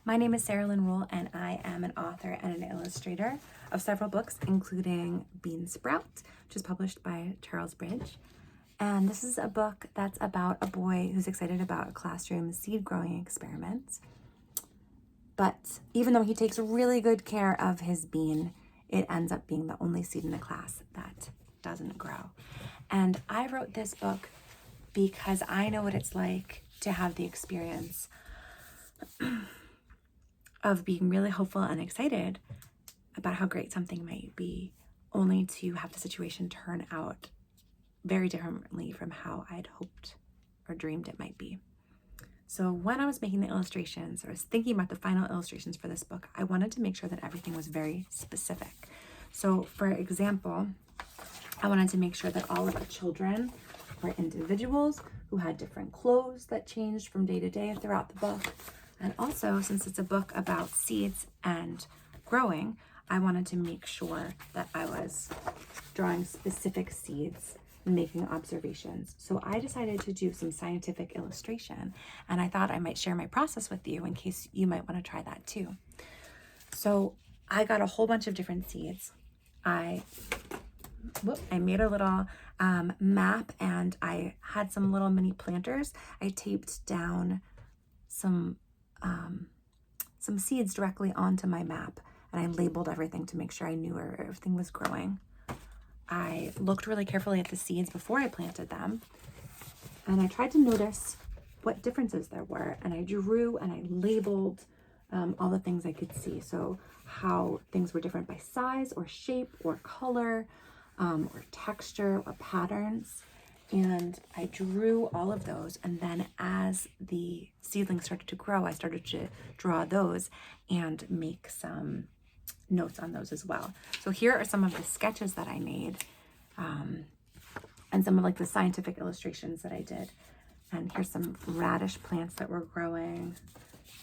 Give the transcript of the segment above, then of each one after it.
My name is Sarah Lynn Rule, and I am an author and an illustrator of several books, including BEANSPROUT, which is published by Charlesbridge. And this is a book that's about a boy who's excited about a classroom seed growing experiment. But even though he takes really good care of his bean, it ends up being the only seed in the class that doesn't grow. And I wrote this book because I know what it's like to have the experience of being really hopeful and excited about how great something might be, only to have the situation turn out very differently from how I'd hoped or dreamed it might be. So when I was making the illustrations, or I was thinking about the final illustrations for this book, I wanted to make sure that everything was very specific. So for example, I wanted to make sure that all of the children were individuals who had different clothes that changed from day to day throughout the book. And also, since it's a book about seeds and growing, I wanted to make sure that I was drawing specific seeds and making observations. So I decided to do some scientific illustration, and I thought I might share my process with you in case you might want to try that too. So I got a whole bunch of different seeds. I made a little map, and I had some little mini planters. I taped down some seeds directly onto my map, and I labeled everything to make sure I knew where everything was growing. I looked really carefully at the seeds before I planted them, and I tried to notice what differences there were, and I drew and I labeled all the things I could see. So how things were different by size or shape or color or texture or patterns. And I drew all of those, and then as the seedlings started to grow, I started to draw those and make some notes on those as well. So here are some of the sketches that I made, and some of like the scientific illustrations that I did. And here's some radish plants that were growing,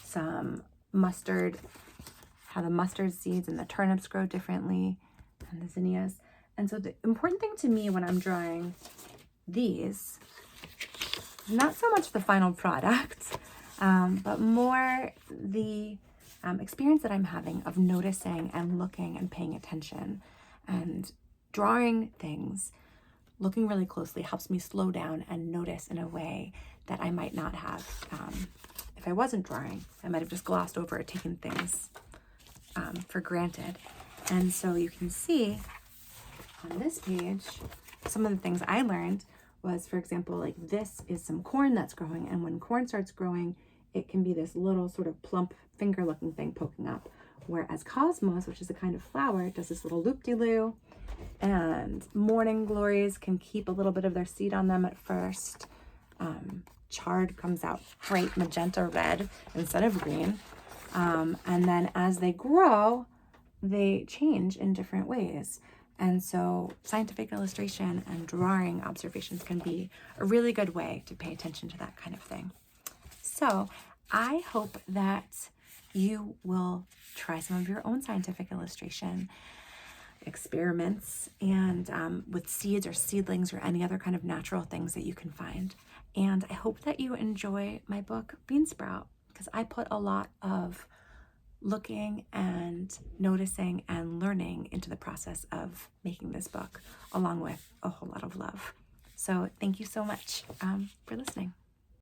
some mustard, how the mustard seeds and the turnips grow differently, and the zinnias. And so the important thing to me when I'm drawing these, not so much the final product, but more the experience that I'm having of noticing and looking and paying attention. And drawing things, looking really closely, helps me slow down and notice in a way that I might not have if I wasn't drawing. I might have just glossed over it, taken things for granted. And so you can see on this page, some of the things I learned was, for example, like this is some corn that's growing, and when corn starts growing, it can be this little sort of plump finger looking thing poking up, whereas cosmos, which is a kind of flower, does this little loop-de-loo, and morning glories can keep a little bit of their seed on them at first. Chard comes out bright magenta red instead of green, and then as they grow, they change in different ways. And so scientific illustration and drawing observations can be a really good way to pay attention to that kind of thing. So I hope that you will try some of your own scientific illustration experiments, and with seeds or seedlings or any other kind of natural things that you can find. And I hope that you enjoy my book, BEANSPROUT, because I put a lot of looking and noticing and learning into the process of making this book, along with a whole lot of love. So thank you so much for listening.